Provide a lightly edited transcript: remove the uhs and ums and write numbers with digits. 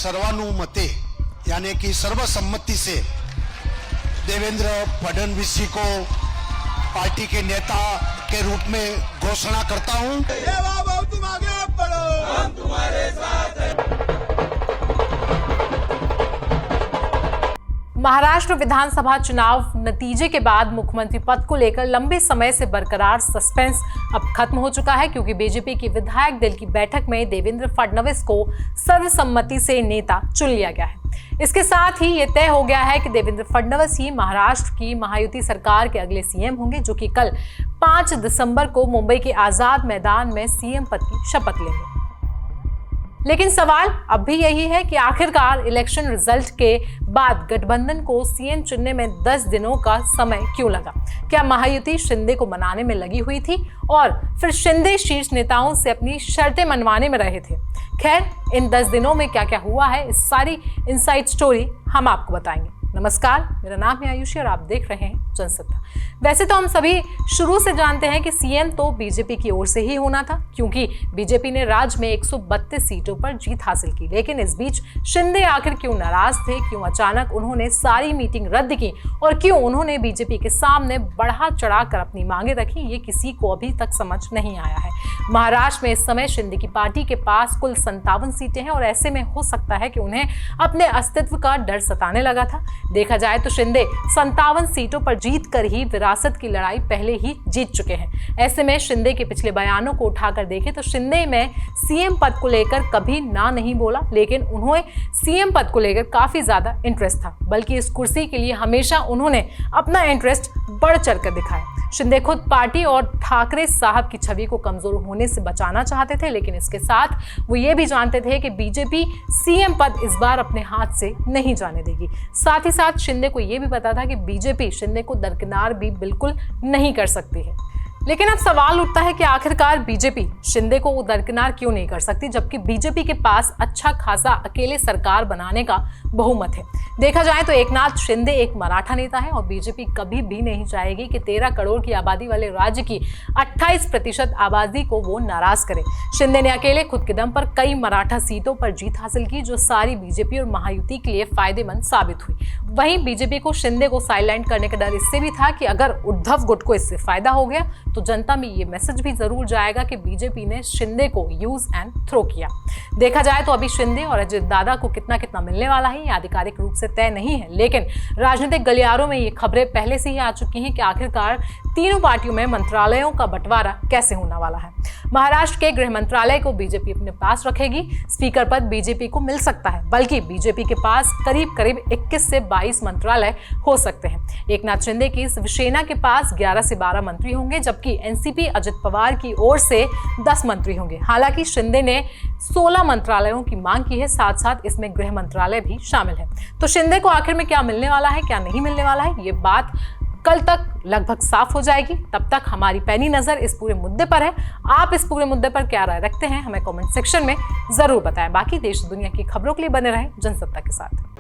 सर्वानुमते यानी कि सर्वसम्मति से देवेंद्र फडणवीस जी को पार्टी के नेता के रूप में घोषणा करता हूं। तुम आगे बढ़ो, हम तुम्हारे साथ हैं। महाराष्ट्र विधानसभा चुनाव नतीजे के बाद मुख्यमंत्री पद को लेकर लंबे समय से बरकरार सस्पेंस अब खत्म हो चुका है, क्योंकि बीजेपी की विधायक दल की बैठक में देवेंद्र फडणवीस को सर्वसम्मति से नेता चुन लिया गया है। इसके साथ ही ये तय हो गया है कि देवेंद्र फडणवीस ही महाराष्ट्र की महायुति सरकार के अगले सीएम होंगे, जो कि कल 5 दिसंबर को मुंबई के आजाद मैदान में सीएम पद की शपथ लेंगे। लेकिन सवाल अब भी यही है कि आखिरकार इलेक्शन रिजल्ट के बाद गठबंधन को सीएम चुनने में 10 दिनों का समय क्यों लगा? क्या महायुति शिंदे को मनाने में लगी हुई थी और फिर शिंदे शीर्ष नेताओं से अपनी शर्तें मनवाने में रहे थे? खैर, इन 10 दिनों में क्या क्या हुआ है, इस सारी इनसाइड स्टोरी हम आपको बताएंगे। नमस्कार, मेरा नाम है आयुषी और आप देख रहे हैं जनसत्ता। वैसे तो हम सभी शुरू से जानते हैं कि सीएम तो बीजेपी की ओर से ही होना था, क्योंकि बीजेपी ने राज्य में 132 सीटों पर जीत हासिल की। लेकिन इस बीच शिंदे आखिर क्यों नाराज थे, क्यों अचानक उन्होंने सारी मीटिंग रद्द की और क्यों उन्होंने बीजेपी के सामने बढ़ा चढ़ाकर अपनी मांगे रखी, ये किसी को अभी तक समझ नहीं आया है। महाराष्ट्र में इस समय शिंदे की पार्टी के पास कुल 57 सीटें हैं और ऐसे में हो सकता है कि उन्हें अपने अस्तित्व का डर सताने लगा था। देखा जाए तो शिंदे 57 सीटों पर जीत कर ही विरासत की लड़ाई पहले ही जीत चुके हैं। ऐसे में शिंदे के पिछले बयानों को उठाकर देखें तो शिंदे में सीएम पद को लेकर कभी ना नहीं बोला, लेकिन उन्हें सीएम पद को लेकर काफी ज्यादा इंटरेस्ट था। बल्कि इस कुर्सी के लिए हमेशा उन्होंने अपना इंटरेस्ट बढ़ चढ़कर दिखाया। शिंदे खुद पार्टी और ठाकरे साहब की छवि को कमजोर होने से बचाना चाहते थे, लेकिन इसके साथ वो ये भी जानते थे कि बीजेपी सीएम पद इस बार अपने हाथ से नहीं जाने देगी। साथ ही साथ शिंदे को ये भी पता था कि बीजेपी शिंदे को दरकिनार भी बिल्कुल नहीं कर सकती है। लेकिन अब सवाल उठता है कि आखिरकार बीजेपी शिंदे को दरकिनार क्यों नहीं कर सकती, जबकि बीजेपी के पास अच्छा खासा अकेले सरकार बनाने का बहुमत है। देखा जाए तो एकनाथ शिंदे एक मराठा नेता है और बीजेपी कभी भी नहीं चाहेगी कि 13 करोड़ की आबादी वाले राज्य की 28% आबादी को वो नाराज करे। शिंदे ने अकेले खुद के दम पर कई मराठा सीटों पर जीत हासिल की, जो सारी बीजेपी और महायुति के लिए फायदेमंद साबित हुई। वहीं बीजेपी को शिंदे को साइलेंट करने का डर इससे भी था कि अगर उद्धव गुट को इससे फायदा हो गया तो जनता में ये मैसेज भी जरूर जाएगा कि बीजेपी ने शिंदे को यूज एंड थ्रो किया। देखा जाए तो अभी शिंदे और अजित दादा को कितना कितना मिलने वाला है, ये आधिकारिक रूप से तय नहीं है, लेकिन राजनीतिक गलियारों में ये खबरें पहले से ही आ चुकी हैं कि आखिरकार तीनों पार्टियों में मंत्रालयों का बंटवारा कैसे होने वाला है। महाराष्ट्र के गृह मंत्रालय को बीजेपी अपने पास रखेगी, स्पीकर पद बीजेपी को मिल सकता है, बल्कि बीजेपी के पास करीब करीब 21 से 22 मंत्रालय हो सकते हैं। एकनाथ शिंदे की शिवसेना के पास 11 से 12 मंत्री होंगे, जबकि एनसीपी अजित पवार की ओर से 10 मंत्री होंगे। हालांकि शिंदे ने 16 मंत्रालयों की मांग की है, साथ साथ इसमें गृह मंत्रालय भी शामिल है। तो शिंदे को आखिर में क्या मिलने वाला है, क्या नहीं मिलने वाला है, ये बात कल तक लगभग साफ हो जाएगी। तब तक हमारी पैनी नजर इस पूरे मुद्दे पर है। आप इस पूरे मुद्दे पर क्या राय रखते हैं, हमें कमेंट सेक्शन में जरूर बताएं। बाकी देश दुनिया की खबरों के लिए बने रहें जनसत्ता के साथ।